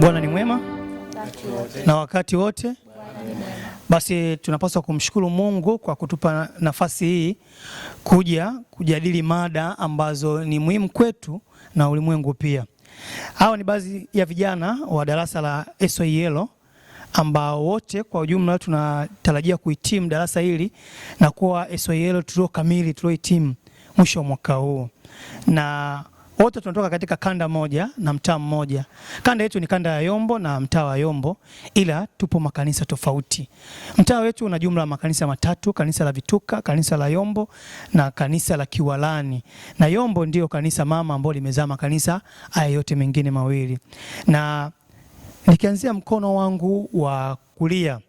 Bwana ni mwema na wakati wote. Basi tunapaswa kumshukuru Mungu kwa kutupa nafasi hii kuja kujadili mada ambazo ni muhimu kwetu na ulimwengu pia. Hao ni baadhi ya vijana wa darasa la SYL ambao wote kwa ujumla tunatarajia kuhitimu darasa hili na kuwa SYL tulio kamili tuliohitimu mwisho wa mwaka huu. Na wote tunatoka katika kanda moja na mtaa mmoja. Kanda yetu ni kanda ya Yombo na mtaa wa Yombo, ila tupo makanisa tofauti. Mtaa wetu una jumla ya makanisa matatu: kanisa la Vituka, kanisa la Yombo na kanisa la Kiwalani. Na Yombo ndio kanisa mama ambalo limezaa makanisa haya yote mengine mawili. Na nikianzia mkono wangu wa kulia,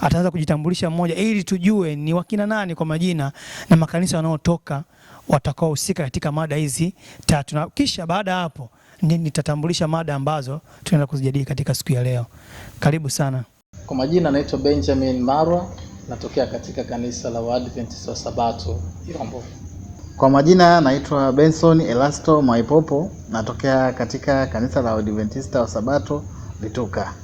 ataanza kujitambulisha mmoja ili tujue ni wakina nani kwa majina na makanisa wanaotoka watakaohusika katika mada hizi tatu. Na kisha baada ya hapo nitatambulisha mada ambazo tunaenda kuzijadili katika siku ya leo. Karibu sana. Kwa majina naitwa Benjamin Marwa, natokea katika kanisa la Waadventista wa Sabato Yombo. Kwa majina naitwa Benson Elasto Maipopo, natokea katika kanisa la Waadventista wa Sabato Vituka.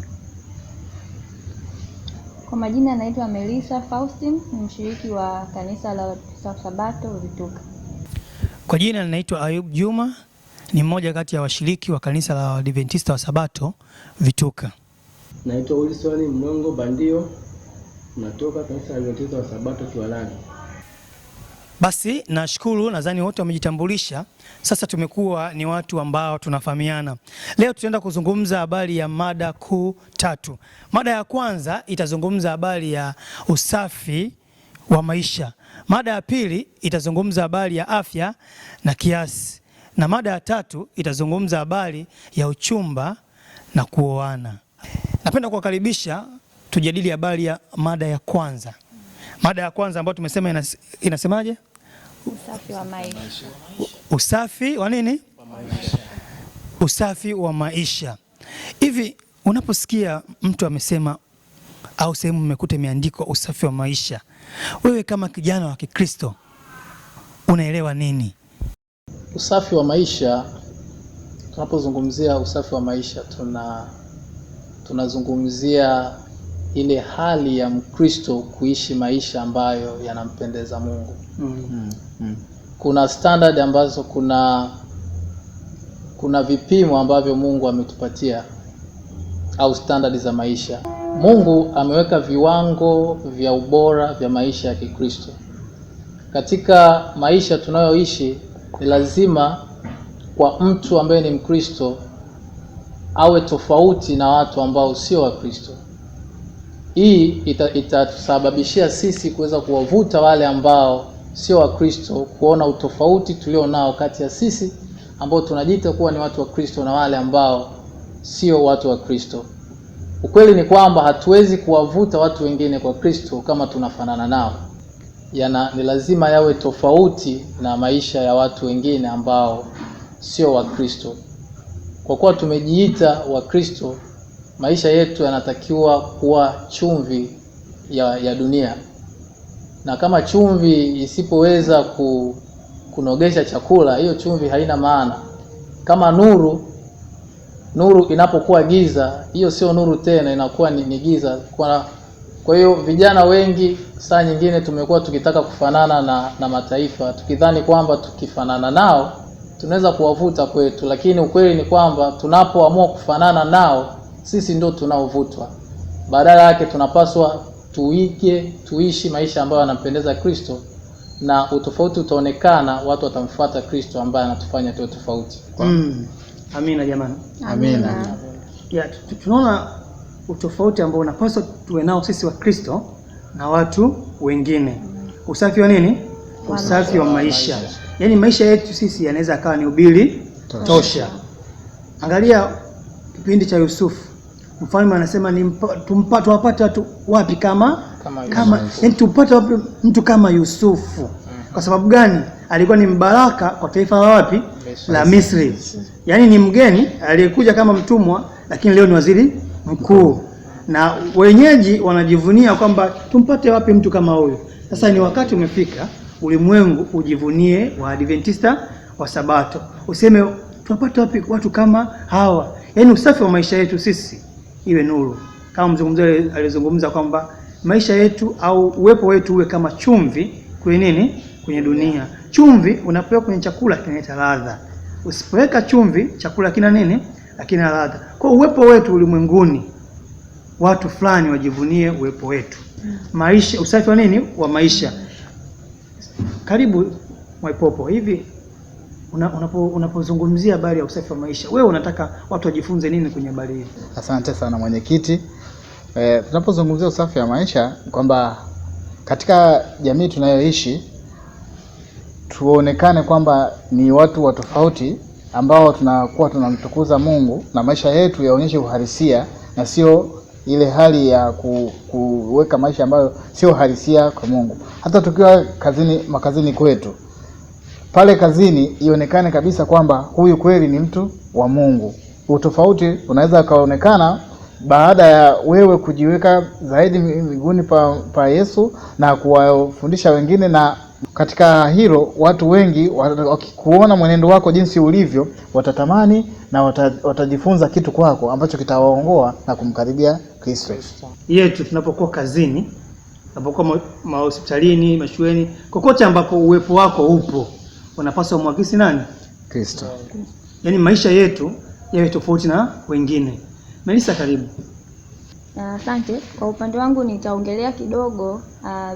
Kwa majina naitwa Melissa Faustin, ni mshiriki wa kanisa la Waadventista wa Sabato Vituka. Kwa jina naitwa Ayub Juma, ni mmoja kati ya washiriki wa kanisa la Waadventista wa Sabato Vituka. Naitwa Wilson Mnongo Bandio, natoka kanisa la Waadventista wa Sabato Kiwalani. Basi nashukuru, nadhani wote wamejitambulisha. Sasa tumekuwa ni watu ambao tunafahamiana. Leo tutaenda kuzungumza habari ya mada kuu tatu. Mada ya kwanza itazungumza habari ya usafi wa maisha. Mada ya pili itazungumza habari ya afya na kiasi. Na mada ya tatu itazungumza habari ya uchumba na kuoana. Napenda kuwakaribisha tujadili habari ya mada ya kwanza. Mada ya kwanza ambayo tumesema inasemaje? Usafi wa maisha. Usafi wa nini? Wa maisha. Usafi wa maisha. Hivi unaposikia mtu amesema au sehemu mmekuta imeandikwa usafi wa maisha, wewe kama kijana wa Kikristo unaelewa nini? Usafi wa maisha, tunapozungumzia usafi wa maisha tunazungumzia ile hali ya Mkristo kuishi maisha ambayo yanampendeza Mungu. Kuna standard ambazo kuna vipimo ambavyo Mungu ametupatia au standard za maisha. Mungu ameweka viwango vya ubora vya maisha ya Kikristo. Katika maisha tunayoishi ni lazima kwa mtu ambaye ni Mkristo awe tofauti na watu ambao sio Wakristo. Hii itasababishia sisi kuweza kuwavuta wale ambao sio Wakristo kuona utofauti tulio nao kati ya sisi ambao tunajiita kuwa ni watu wa Kristo na wale ambao sio watu wa Kristo. Ukweli ni kwamba hatuwezi kuwavuta watu wengine kwa Kristo kama tunafanana nao. Ni lazima yawe tofauti na maisha ya watu wengine ambao sio wa Kristo. Kwa kuwa tumejiita wa Kristo, maisha yetu yanatakiwa kuwa chumvi ya dunia. Na kama chumvi isipoweza kunogesha chakula, hiyo chumvi haina maana. Kama nuru inapokuwa giza, hiyo sio nuru tena, inakuwa ni giza. Kwa hiyo vijana wengi saa nyingine tumekuwa tukitaka kufanana na mataifa, tukidhani kwamba tukifanana nao tunaweza kuwavuta kwetu, lakini ukweli ni kwamba tunapoamua kufanana nao sisi ndio tunaovutwa. Badala yake tunapaswa tuishi maisha ambayo yanampendeza Kristo, na utofauti utaonekana, watu watamfuata Kristo ambaye anatufanya tuwe tofauti. Amina jamani. Amina. Tunaona utofauti ambao unapaswa tuwe nao sisi wa Kristo na watu wengine. Usafi wa nini? Usafi wa maisha. Yaani maisha yetu sisi yanaweza kawa ni ubiri tosha. Angalia kipindi cha Yusufu. Mfalme anasema tuwapate watu wapi kama yani tupate wapi mtu kama Yusufu. Kwa sababu gani? Alikuwa ni mbaraka kwa taifa la wapi? La Misri. Yaani ni mgeni aliyekuja kama mtumwa, lakini leo ni waziri mkuu. Na wenyeji wanajivunia kwamba tumpate wapi mtu kama huyo. Sasa ni wakati umefika ulimwengu ujivunie Waadventista wa Sabato. Useme tunapata wapi watu kama hawa? Yaani usafi wa maisha yetu sisi iwe nuru, kama mzungumzaji alizungumza kwamba maisha yetu au uwepo wetu uwe kama chumvi kwenye nini, kwenye dunia. Chumvi unapoweka kwenye chakula kinaleta ladha, usipoweka chumvi chakula kina nini, hakina ladha. Kwa uwepo wetu ulimwenguni, watu fulani wajivunie uwepo wetu. Maisha, usafi wa nini, wa maisha. Karibu Mwaipopo, hivi unapozungumzia habari ya usafi wa maisha, wewe unataka watu wajifunze nini kwenye habari hii? Asante sana mwenyekiti. Tunapozungumzia usafi wa maisha, kwamba katika jamii tunayoishi tuonekane kwamba ni watu wa tofauti ambao tunakuwa tunamtukuza Mungu na maisha yetu yaonyeshe uhalisia na sio ile hali ya kuweka maisha ambayo sio halisia kwa Mungu. Hata tukiwa makazini kwetu, pale kazini ionekane kabisa kwamba huyu kweli ni mtu wa Mungu. Utofauti unaweza kaonekana baada ya wewe kujiweka zaidi miguuni pa Yesu na kuwafundisha wengine, na katika hilo watu wengi wakikuona mwenendo wako jinsi ulivyo watatamani na watajifunza kitu kwako ambacho kitawaongoa na kumkaribia Kristo. Yetu tunapokuwa kazini, tunapokuwa hospitalini, mashuleni, kokote ambapo uwepo wako upo, unapaswa kumwakisi nani? Kristo. Yaani maisha yetu yawe tofauti na wengine. Melissa, karibu. Asante. Kwa upande wangu nitaongelea kidogo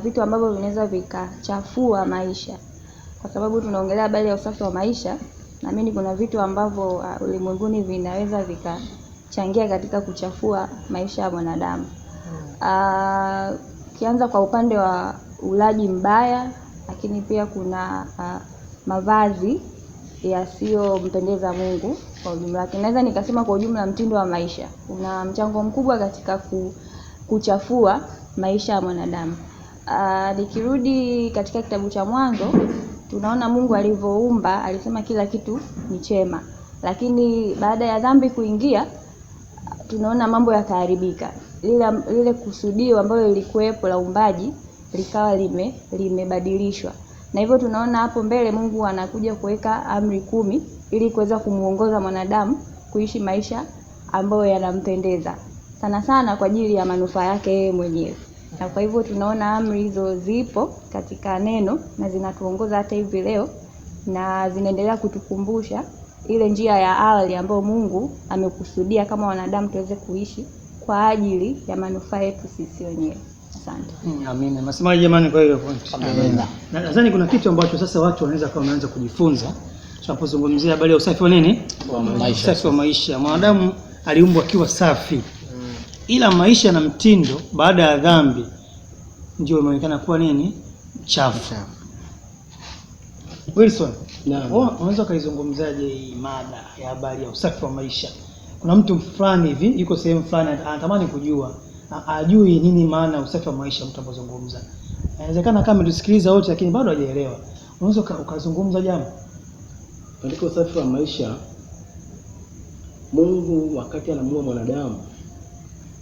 vitu ambavyo vinaweza vikachafua maisha. Kwa sababu tunaongelea habari ya usafi wa maisha, na mimi kuna vitu ambavyo ulimwenguni vinaweza vikachangia katika kuchafua maisha ya mwanadamu. Kianza kwa upande wa ulaji mbaya, lakini pia kuna mavazi yasiyompendeza Mungu kwa ujumla. Naweza nikasema kwa ujumla mtindo wa maisha una mchango mkubwa katika kuchafua maisha ya mwanadamu. Nikirudi katika kitabu cha Mwanzo, tunaona Mungu alivyoumba, alisema kila kitu ni chema. Lakini baada ya dhambi kuingia, tunaona mambo yakaharibika. Lile kusudio ambalo lilikuwepo la uumbaji likawa limebadilishwa. Na hivyo tunaona hapo mbele Mungu anakuja kuweka amri 10 ili kuweza kumuongoza mwanadamu kuishi maisha ambayo yanampendeza, sana sana kwa ajili ya manufaa yake yeye mwenyewe. Na kwa hivyo tunaona amri hizo zipo katika neno na zinatuongoza hata hivi leo, na zinaendelea kutukumbusha ile njia ya awali ambayo Mungu amekusudia kama wanadamu tuweze kuishi kwa ajili ya manufaa yetu sisi wenyewe. Asante. Amina. Nasemaje jamani kwa hiyo point? Amina. Na nadhani kuna kitu ambacho sasa watu wanaweza kama waanze kujifunza tunapozungumzia habari ya usafi wa nini? Wa maisha. Usafi wa maisha. Mwanadamu aliumbwa akiwa safi. Ila maisha na mtindo baada ya dhambi ndio imeonekana kuwa nini? Chafu. Wilson, unaweza kaizungumzaje hii mada ya habari ya usafi wa maisha? Kuna mtu fulani hivi yuko sehemu fulani anatamani kujua, ajui nini maana usafi wa maisha mtu anapozungumza. Inawezekana kama tusikiliza wote lakini bado hajaelewa. Unaweza ukazungumza jambo? Katika usafi wa maisha, Mungu wakati anamuumba mwanadamu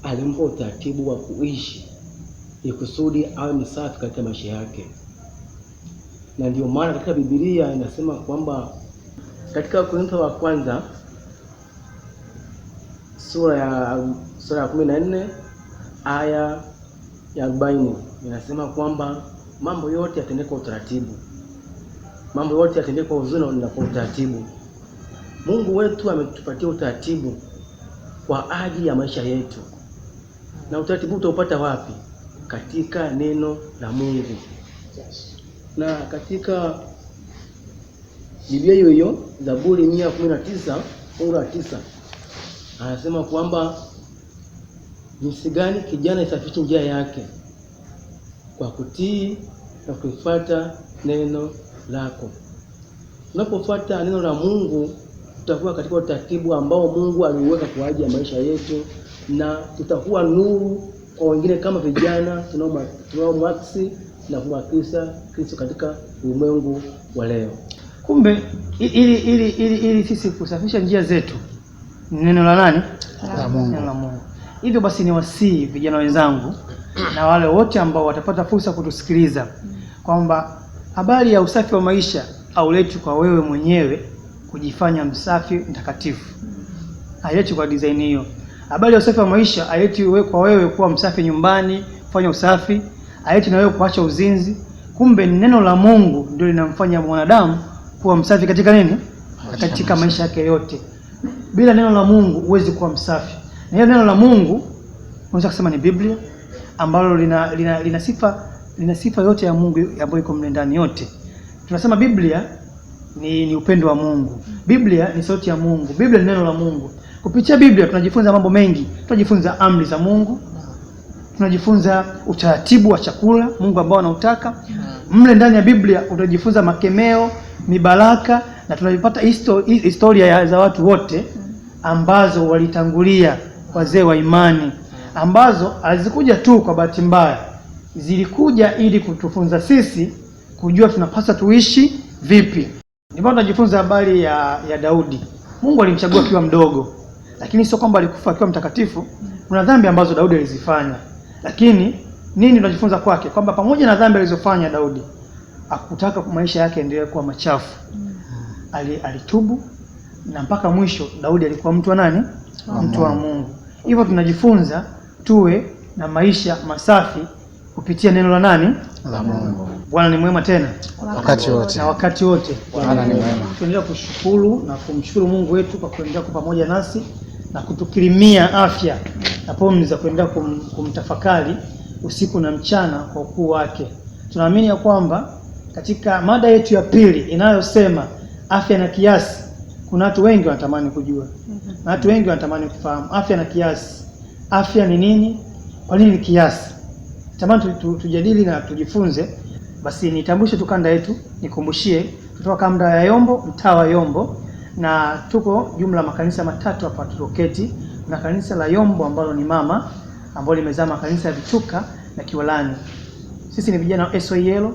alimpa utaratibu wa kuishi ili kusudi awe msafi katika maisha yake. Na ndio maana katika Biblia inasema kwamba katika Korintho wa kwanza sura ya 14 aya ya 40 inasema kwamba mambo yote yatendeke kwa utaratibu. Mambo yote yatendeke kwa uzuri na kwa utaratibu. Mungu wetu ametupatia utaratibu kwa ajili ya maisha yetu. Na utaratibu utaupata wapi? Katika neno la Mungu. Na katika Biblia hiyo hiyo, Zaburi 119 fungu la 9 anasema kwamba jinsi gani kijana isafishe njia yake kwa kutii na kufuata neno lako. Unapofuata neno la Mungu, tutakuwa katika utaratibu ambao Mungu aliweka kwa ajili ya maisha yetu, na tutakuwa nuru kwa wengine kama vijana tunaomwakisi na kumwakilisha Kristo katika ulimwengu wa leo. Kumbe ili sisi kusafisha njia zetu neno la nani? La Mungu. Neno la Mungu. Hivyo basi ni wasii vijana wenzangu na wale wote ambao watapata fursa kutusikiliza kwamba habari ya usafi wa maisha hauletwi kwa wewe mwenyewe kujifanya msafi mtakatifu. Haileti kwa design hiyo. Habari ya usafi wa maisha haileti kwa wewe kuwa msafi nyumbani, kufanya usafi, haileti na wewe kuacha uzinzi. Kumbe neno la Mungu ndio linamfanya mwanadamu kuwa msafi katika nini? Katika maisha yake yote. Bila neno la Mungu huwezi kuwa msafi. Na hiyo neno la Mungu unaweza kusema ni Biblia, ambalo lina sifa yote ya Mungu ambayo iko mle ndani yote. Tunasema Biblia ni upendo wa Mungu. Biblia ni sauti ya Mungu. Biblia ni neno la Mungu. Kupitia Biblia tunajifunza mambo mengi. Tunajifunza amri za Mungu. Tunajifunza utaratibu wa chakula Mungu ambao anautaka. Mle ndani ya Biblia utajifunza makemeo, mibaraka, na tunapata historia za watu wote ambazo walitangulia, wazee wa imani, ambazo hazikuja tu kwa bahati mbaya. Zilikuja ili kutufunza sisi kujua tunapaswa tuishi vipi. Ndipo tunajifunza habari ya Daudi. Mungu alimchagua akiwa mdogo, lakini sio kwamba alikufa akiwa mtakatifu. Kuna dhambi ambazo Daudi alizifanya, lakini nini tunajifunza kwake? Kwamba pamoja na dhambi alizofanya Daudi, hakutaka maisha yake endelee kuwa machafu. Alitubu, na mpaka mwisho Daudi alikuwa mtu wa nani? Mtu wa Mungu. Hivyo tunajifunza tuwe na maisha masafi kupitia neno la nani? La Mungu. Bwana ni mwema tena wakati wote. Na wakati wote Bwana ni mwema. Tuendelea kushukuru na kumshukuru Mungu wetu kwa kuendelea kwa pamoja nasi na kutukirimia afya na pumzi za kuendelea kumtafakari usiku na mchana kwa ukuu wake. Tunaamini ya kwamba katika mada yetu ya pili inayosema afya na kiasi, kuna watu wengi wanatamani kujua. Na watu wengi wanatamani kufahamu afya na kiasi. Afya ni nini? Kwa nini ni kiasi? Tamani tujadili na tujifunze. Basi nitambulishe tu kanda yetu, nikumbushie kutoka kanda ya Yombo, mtaa wa Yombo, na tuko jumla makanisa matatu hapa tuloketi. Kuna kanisa la Yombo ambalo ni mama, ambalo limezaa makanisa ya Vichuka na Kiwalani. Sisi ni vijana wa SYL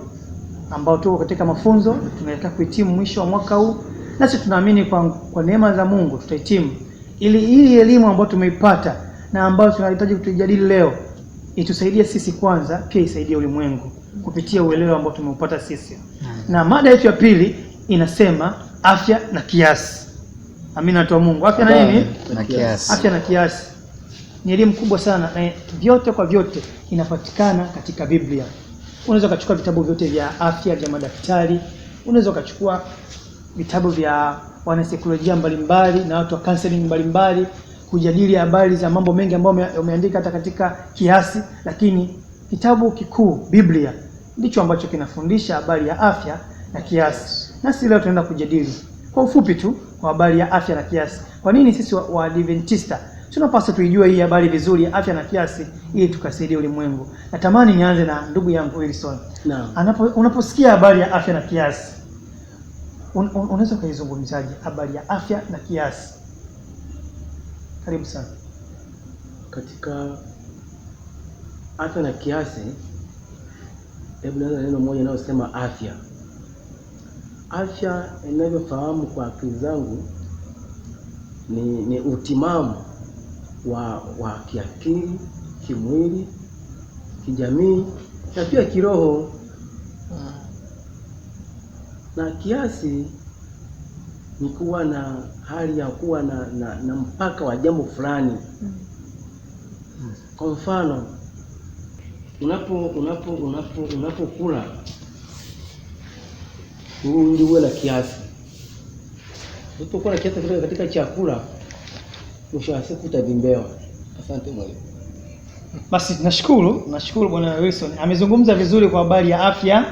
ambao tuko katika mafunzo, tunaelekea kuhitimu mwisho wa mwaka huu. Nasi tunaamini kwa neema za Mungu tutahitimu, ili elimu ambayo tumeipata na ambayo tunahitaji kutujadili leo itusaidie sisi kwanza, pia isaidie ulimwengu kupitia uelewa ambao tumeupata sisi. Na mada yetu ya pili inasema afya na kiasi. Amina tu Mungu. Afya na nini? Na kiasi. Afya na kiasi ni elimu kubwa sana, na vyote kwa vyote inapatikana katika Biblia. Unaweza kuchukua vitabu vyote vya afya vya madaktari, unaweza kuchukua vitabu vya wanasaikolojia mbalimbali na watu wa counseling mbalimbali kujadili habari za mambo mengi ambayo umeandika hata katika kiasi, lakini kitabu kikuu Biblia ndicho ambacho kinafundisha habari ya afya na kiasi. Nasi leo tunaenda kujadili kwa ufupi tu kwa habari ya afya na kiasi. Kwa nini sisi wa Adventista tunapaswa tuijue hii habari vizuri ya afya na kiasi ili tukasaidia ulimwengu? Natamani nianze na ndugu yangu Wilson. Naam. Unaposikia habari ya afya na kiasi, unaweza kuizungumzaje habari ya afya na kiasi? Karibu sana. Katika afya na kiasi, hebu naanza neno moja linalosema afya. Afya ninavyofahamu kwa akili zangu ni utimamu wa kiakili, kimwili, kijamii na pia kiroho. Na kiasi ni kuwa na hali ya kuwa na mpaka wa jambo fulani. Kwa mfano, unapokula uwe na kiasi. Unapokuwa na kiasi katika chakula, mwisho wa siku utavimbewa. Asante mwalimu. Basi nashukuru Bwana Wilson. Amezungumza vizuri kwa habari ya afya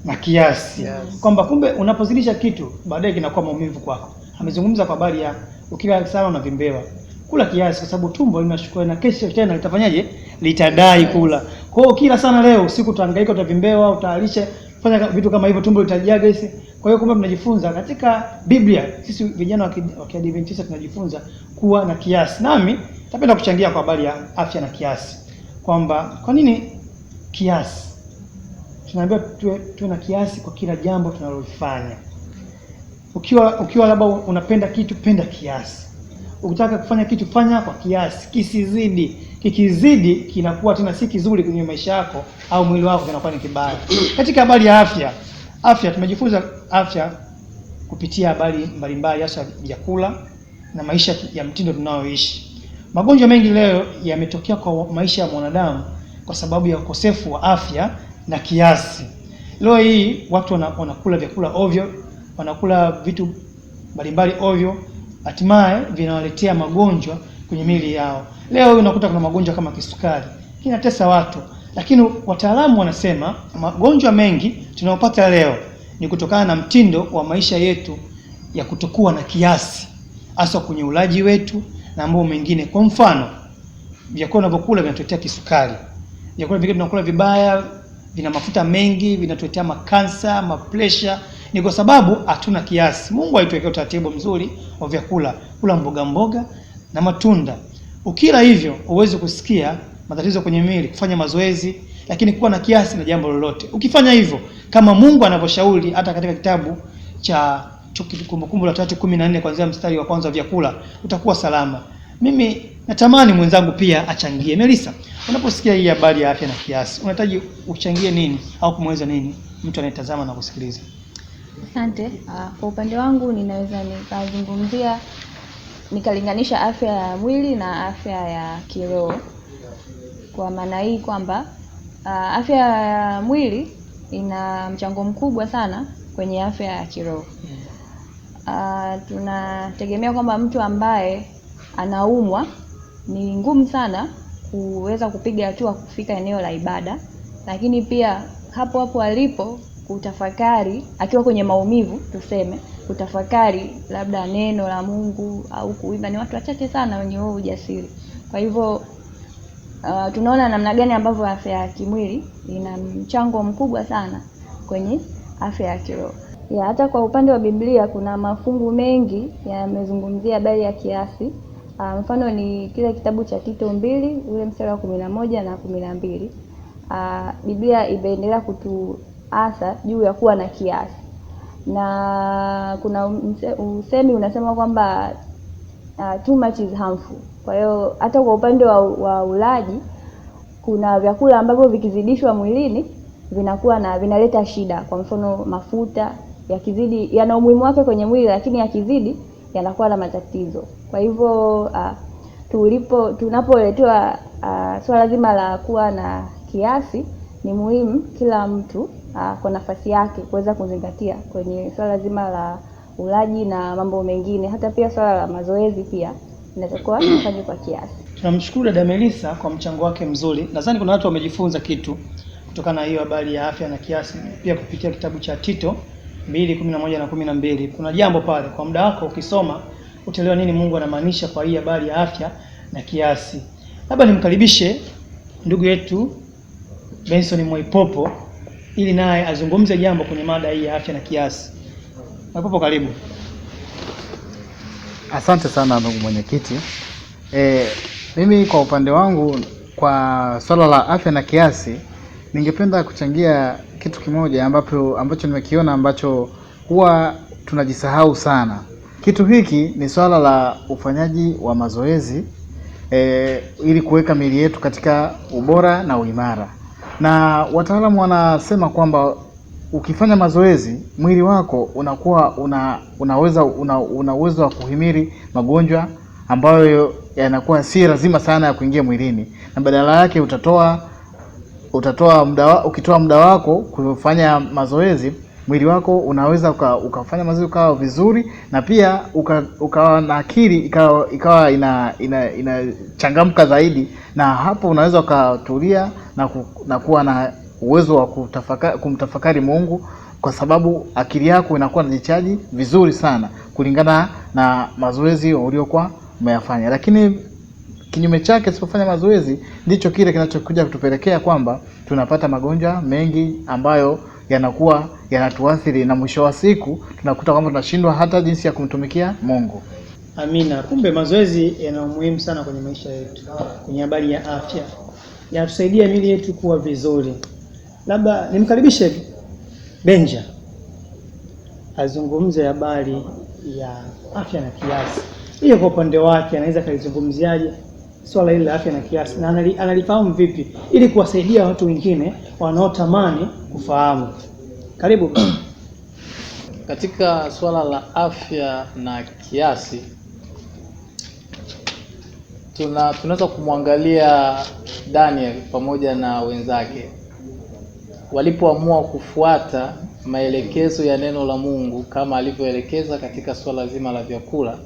na kiasi. Yes. Kwamba kumbe unapozidisha kitu baadaye kinakuwa maumivu kwako. Amezungumza kwa habari ya ukila sana unavimbewa. Kula kiasi kwa sababu tumbo linashukua na kesho tena litafanyaje? Litadai kula. Kwa hiyo kila sana leo usiku utahangaika, utavimbewa, utaalisha, fanya vitu kama hivyo, tumbo litajaga hisi. Kwa hiyo kumbe tunajifunza katika Biblia, sisi vijana wa Kiadventista tunajifunza kuwa na kiasi. Nami napenda kuchangia kwa habari ya afya na kiasi. Kwamba kwa nini kiasi? Tunaambiwa tuwe na kiasi kwa kila jambo tunalofanya. Ukiwa labda unapenda kitu, penda kiasi. Ukitaka kufanya kitu, fanya kwa kiasi, kisizidi. Kikizidi kinakuwa tena si kizuri kwenye maisha yako au mwili wako, kinakuwa ni kibaya. Katika habari ya afya tumejifunza afya kupitia habari mbalimbali, hasa vyakula na maisha ya mtindo tunaoishi. Magonjwa mengi leo yametokea kwa maisha ya mwanadamu kwa sababu ya ukosefu wa afya na kiasi. Leo hii watu wanakula vyakula ovyo, wanakula vitu mbalimbali ovyo, hatimaye vinawaletea magonjwa kwenye miili yao. Leo unakuta kuna magonjwa kama kisukari, kinatesa watu, lakini wataalamu wanasema magonjwa mengi tunayopata leo ni kutokana na mtindo wa maisha yetu ya kutokuwa na kiasi, hasa kwenye ulaji wetu na mambo mengine. Kwa mfano, vyakula tunavyokula vinatuletea kisukari. Vyakula vingine tunakula vibaya, vina mafuta mengi, vinatuletea makansa, mapresha, ni kwa sababu hatuna kiasi. Mungu alituwekea utaratibu mzuri wa vyakula, kula mboga na matunda. Ukila hivyo uweze kusikia matatizo kwenye mwili, kufanya mazoezi, lakini kuwa na kiasi na jambo lolote. Ukifanya hivyo kama Mungu anavyoshauri hata katika kitabu cha Kumbukumbu la 3:14 kuanzia mstari wa kwanza, vyakula, utakuwa salama. Mimi natamani mwenzangu pia achangie. Melissa, unaposikia hii habari ya afya na kiasi, unahitaji uchangie nini au kumweza nini mtu anayetazama na kusikiliza? Asante. Kwa upande wangu ninaweza nikazungumzia, nikalinganisha afya ya mwili na afya ya kiroho. Kwa maana hii kwamba afya ya mwili ina mchango mkubwa sana kwenye afya ya kiroho. Tunategemea kwamba mtu ambaye anaumwa ni ngumu sana kuweza kupiga hatua kufika eneo la ibada, lakini pia hapo alipo kutafakari, akiwa kwenye maumivu tuseme, kutafakari labda neno la Mungu au kuimba, ni watu wachache sana wenye huo ujasiri. Kwa hivyo tunaona namna gani ambavyo afya ya kimwili ina mchango mkubwa sana kwenye afya ya kiroho. Hata kwa upande wa Biblia kuna mafungu mengi yamezungumzia habari ya kiasi. Mfano ni kile kitabu cha Tito 2 ule mstari wa 11 na 12. Biblia imeendelea kutuasa juu ya kuwa na kiasi. Na kuna usemi unasema kwamba too much is harmful. Kwa hiyo hata kwa upande wa ulaji kuna vyakula ambavyo vikizidishwa mwilini vinaleta shida. Kwa mfano mafuta yakizidi yana umuhimu wake kwenye mwili, lakini yakizidi yanakuwa na matatizo. Kwa hivyo tunapoletewa swala zima la kuwa na kiasi, ni muhimu kila mtu kwa nafasi yake kuweza kuzingatia kwenye swala zima la ulaji na mambo mengine. Hata pia swala la mazoezi pia inatakiwa kufanywa kwa kiasi. Tunamshukuru dada Melissa kwa mchango wake mzuri. Nadhani kuna watu wamejifunza kitu kutokana na hiyo habari ya afya na kiasi, pia kupitia kitabu cha Tito 2:11 na 12. Kuna jambo pale, kwa muda wako ukisoma utaelewa nini Mungu anamaanisha kwa hii habari ya afya na kiasi. Labda nimkaribishe ndugu yetu Benson Mwaipopo ili naye azungumze jambo kwenye mada hii ya afya na kiasi. Mwaipopo, karibu. Asante sana ndugu mwenyekiti. Mimi kwa upande wangu kwa swala la afya na kiasi, ningependa kuchangia kitu kimoja ambacho nimekiona ambacho huwa tunajisahau sana. Kitu hiki ni swala la ufanyaji wa mazoezi ili kuweka miili yetu katika ubora na uimara. Na wataalamu wanasema kwamba ukifanya mazoezi mwili wako unakuwa una uwezo wa kuhimili magonjwa ambayo yanakuwa si lazima sana ya kuingia mwilini, na badala yake ukitoa muda wako kufanya mazoezi, mwili wako unaweza ukafanya mazoezi ukawa vizuri, na pia ukawa na akili ikawa inachangamka zaidi, na hapo unaweza ukatulia na kuwa na uwezo wa kumtafakari Mungu, kwa sababu akili yako inakuwa inajichaji vizuri sana kulingana na mazoezi uliokuwa umeyafanya. Lakini kinyume chake, usipofanya mazoezi, ndicho kile kinachokuja kutupelekea kwamba tunapata magonjwa mengi ambayo yanakuwa yanatuathiri, na mwisho wa siku tunakuta kwamba tunashindwa hata jinsi ya kumtumikia Mungu. Amina. Kumbe mazoezi yana umuhimu sana kwenye maisha yetu, kwenye habari ya afya. Yanatusaidia miili yetu kuwa vizuri. Labda nimkaribishe Benja azungumze habari ya afya na kiasi. Hiyo kwa upande wake anaweza kalizungumziaje swala hili la afya na kiasi, na analifahamu vipi ili kuwasaidia watu wengine wanaotamani kufahamu. Karibu. Katika swala la afya na kiasi, tunaweza kumwangalia Daniel pamoja na wenzake walipoamua kufuata maelekezo ya neno la Mungu kama alivyoelekeza katika swala zima la vyakula.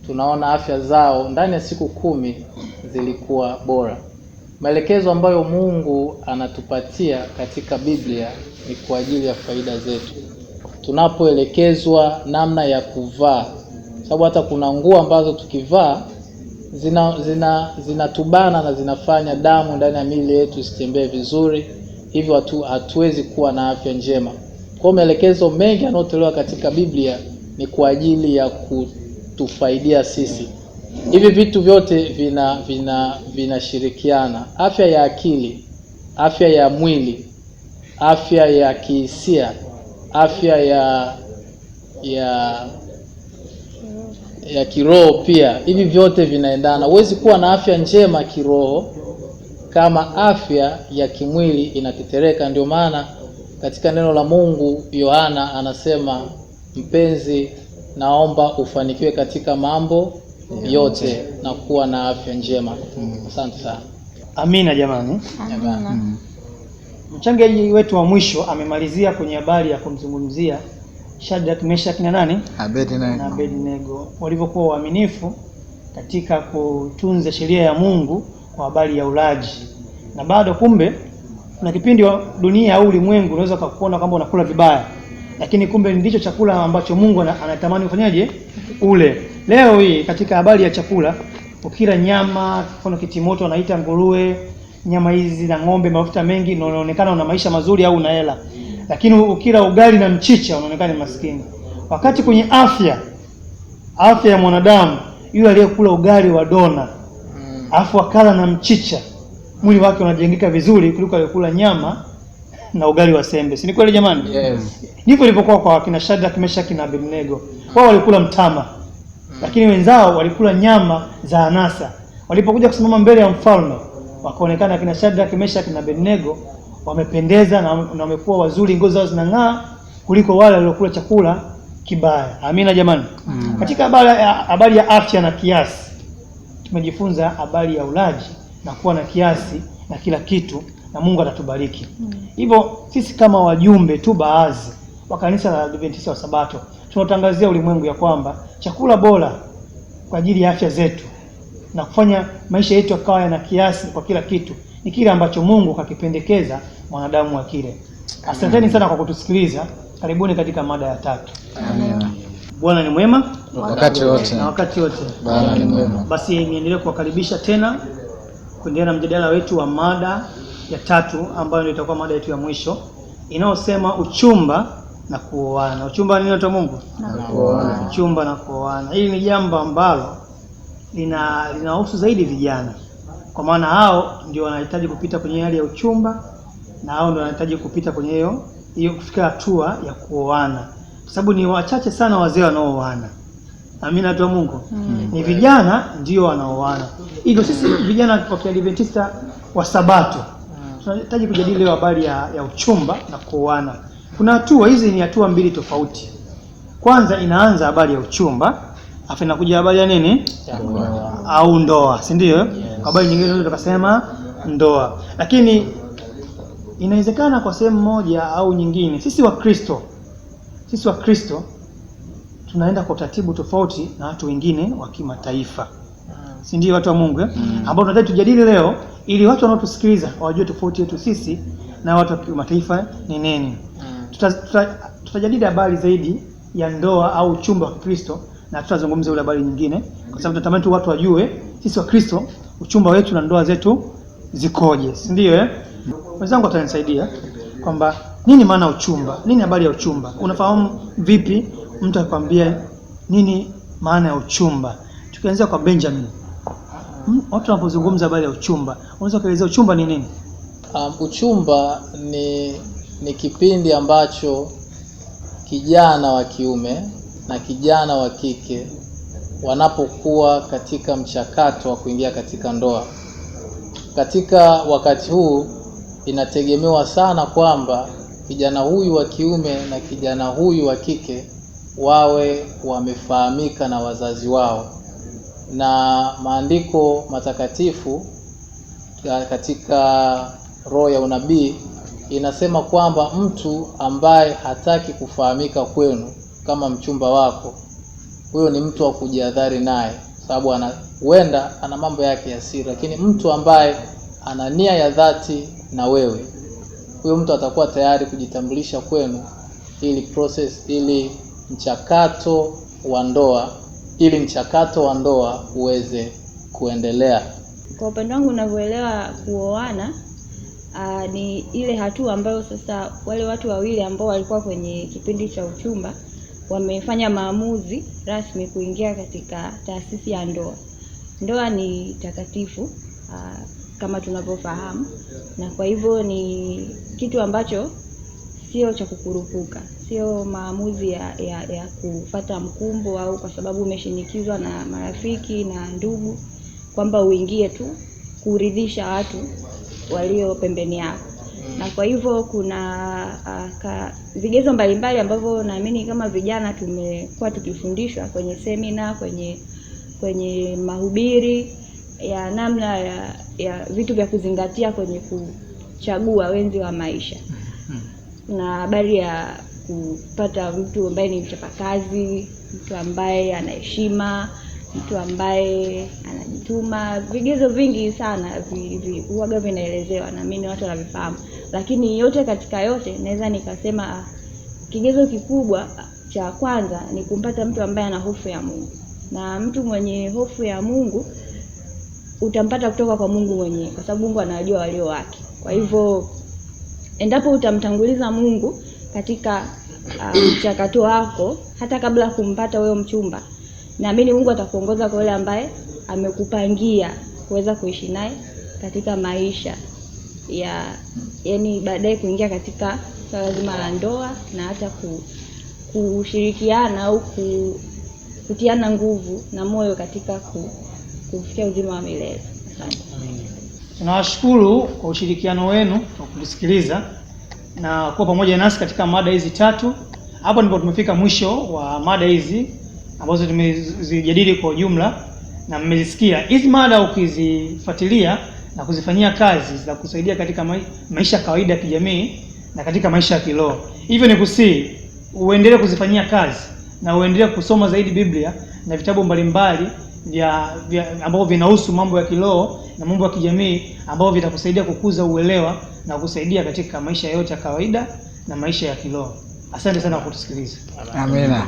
Tunaona afya zao ndani ya siku 10 zilikuwa bora. Maelekezo ambayo Mungu anatupatia katika Biblia ni kwa ajili ya faida zetu. Tunapoelekezwa namna ya kuvaa, sababu hata kuna nguo ambazo tukivaa zinatubana na zinafanya damu ndani ya miili yetu isitembee vizuri, hivyo hatuwezi kuwa na afya njema. Kwa maelekezo mengi yanayotolewa katika Biblia ni kwa ajili ya kutufaidia sisi. Hivi vitu vyote vinashirikiana: afya ya akili, afya ya mwili, afya ya kihisia, afya ya kiroho pia. Hivi vyote vinaendana. Huwezi kuwa na afya njema kiroho kama afya ya kimwili inatetereka. Ndio maana katika neno la Mungu Yohana anasema, mpenzi, naomba ufanikiwe katika mambo yote na kuwa na afya njema. Asante sana. Amina jamani. Amina. Mchangaji wetu wa mwisho amemalizia kwenye habari ya kumzungumzia Shadrach, Meshach na nani? Abednego, walivyokuwa waaminifu katika kutunza sheria ya Mungu kwa habari ya ulaji. Na bado kumbe kuna kipindi wa dunia au ulimwengu unaweza kuona kwamba unakula vibaya, lakini kumbe ndicho chakula ambacho Mungu anatamani ufanyaje ule. Leo hii katika habari ya chakula, ukila nyama, mfano kitimoto wanaita nguruwe, nyama hizi na ng'ombe, mafuta mengi, unaonekana una maisha mazuri au una hela. Lakini ukila ugali na mchicha unaonekana maskini. Wakati kwenye afya ya mwanadamu, yule aliyekula ugali wa dona afu akala na mchicha, mwili wake unajengeka vizuri kuliko aliyekula nyama na ugali wa sembe. Si ni kweli jamani? Yes. Ndivyo ilivyokuwa kwa kina Shadrach, Meshach na Abednego. Wao walikula mtama, lakini wenzao walikula nyama za anasa. Walipokuja kusimama mbele ya mfalme, wakaonekana kina Shadrach, Meshach na Abednego wamependeza na wamekuwa wazuri, ngozi zao zinang'aa kuliko wale waliokula chakula kibaya. Amina jamani. Katika habari ya afya na kiasi, tumejifunza habari ya ulaji na kuwa na kiasi na kila kitu, na Mungu atatubariki. Hivyo sisi kama wajumbe tu baadhi wa kanisa la Adventista wa Sabato tunatangazia ulimwengu ya kwamba chakula bora kwa ajili ya afya zetu na kufanya maisha yetu yakawa na kiasi kwa kila kitu ni kile ambacho Mungu kakipendekeza mwanadamu wa kile. Asanteni sana kwa kutusikiliza. Karibuni katika mada ya 3. Amen. Bwana ni mwema Wakati wote. na wakati wote. Bwana ni mwema. Basi niendelee kuwakaribisha tena kuendelea na mjadala wetu wa mada ya 3 ambayo ndio itakuwa mada yetu ya mwisho inayosema uchumba na kuoana. Uchumba ni nini Mungu? Na kuoana. Uchumba na kuoana. Hili ni jambo ambalo linahusu zaidi vijana. Kwa maana hao ndio wanahitaji kupita kwenye hali ya uchumba na hao ndio wanahitaji kupita kwenye hiyo kufika hatua ya kuoana. Kwa sababu ni wachache sana wazee wanaooana. Amina tu Mungu. Ni vijana ndio wanaoana. Hivyo sisi vijana wa Adventista wa Sabato tunahitaji kujadili leo habari ya uchumba na kuoana. Kuna hatua hizi, ni hatua mbili tofauti. Kwanza inaanza habari ya uchumba, afu inakuja habari ya nini? Au ndoa, si ndio? Habari nyingine tunaweza tukasema ndoa. Lakini inawezekana kwa sehemu moja au nyingine sisi wa Kristo tunaenda kwa taratibu tofauti na watu wengine wa kimataifa. Si ndio watu wa Mungu ambao tunataka tujadili leo ili watu wanaotusikiliza wajue tofauti yetu sisi na watu wa kimataifa ni nini. Tutajadili habari zaidi ya ndoa au uchumba wa Kristo na tutazungumzia ile habari nyingine, kwa sababu tunatamani tu watu wajue sisi wa Kristo uchumba wetu na ndoa zetu zikoje, si ndio? Wenzangu watanisaidia kwamba nini maana uchumba, nini habari ya uchumba. Unafahamu vipi mtu akwambia nini maana ya uchumba? Tukianzia kwa Benjamin, watu wanapozungumza habari ya uchumba, unaweza kuelezea uchumba ni nini? Uchumba ni kipindi ambacho kijana wa kiume na kijana wa kike wanapokuwa katika mchakato wa kuingia katika ndoa. Katika wakati huu inategemewa sana kwamba kijana huyu wa kiume na kijana huyu wa kike wawe wamefahamika na wazazi wao. Na maandiko matakatifu katika roho ya unabii inasema kwamba mtu ambaye hataki kufahamika kwenu kama mchumba wako, huyo ni mtu wa kujihadhari naye, sababu huenda ana mambo yake ya siri. Lakini mtu ambaye ana nia ya dhati na wewe, huyo mtu atakuwa tayari kujitambulisha kwenu ili mchakato wa ndoa uweze kuendelea. Kwa upande wangu ninavyoelewa kuoana, ni ile hatua ambayo sasa wale watu wawili ambao walikuwa kwenye kipindi cha uchumba wamefanya maamuzi rasmi kuingia katika taasisi ya ndoa. Ndoa ni takatifu kama tunavyofahamu, na kwa hivyo ni kitu ambacho sio cha kukurupuka, sio maamuzi ya kupata mkumbo au kwa sababu umeshinikizwa na marafiki na ndugu kwamba uingie tu kuridhisha watu walio pembeni yako. Na kwa hivyo kuna vigezo mbalimbali ambavyo naamini kama vijana tumekuwa tukifundishwa kwenye semina, kwenye mahubiri ya namna ya vitu vya kuzingatia kwenye kuchagua wenzi wa maisha. Na habari ya kupata mtu ambaye ni mchapakazi, mtu ambaye ana heshima, mtu ambaye anajituma. Vigezo vingi sana huaga vinaelezewa, na mimi watu wanavifahamu. Lakini yote katika yote naweza nikasema kigezo kikubwa cha kwanza ni kumpata mtu ambaye ana hofu ya Mungu. Na mtu mwenye hofu ya Mungu utampata kutoka kwa Mungu mwenyewe, kwa sababu Mungu anajua walio wake. Kwa hivyo endapo utamtanguliza Mungu katika mchakato wako, hata kabla kumpata wewe mchumba, naamini Mungu atakuongoza kwa yule ambaye amekupangia kuweza kuishi naye katika maisha yani baadaye kuingia katika swala zima la ndoa, na hata kushirikiana au kutiana nguvu na moyo katika kufikia uzima wa milele. Asante. Tunawashukuru kwa ushirikiano wenu kwa kusikiliza na kuwa pamoja nasi katika mada hizi tatu. Hapo ndipo tumefika mwisho wa mada hizi ambazo tumezijadili kwa ujumla na mmezisikia. Hizi mada ukizifuatilia na kuzifanyia kazi za kusaidia katika maisha kawaida ya kijamii na katika maisha ya kiroho. Hivyo ni kusihi uendelee kuzifanyia kazi na uendelee kusoma zaidi Biblia na vitabu mbalimbali ambavyo vinahusu mambo ya kiroho na mambo ya kijamii, ambavyo vitakusaidia kukuza uelewa na kusaidia katika maisha yote ya kawaida na maisha ya kiroho. Asante sana kwa kutusikiliza. Amina.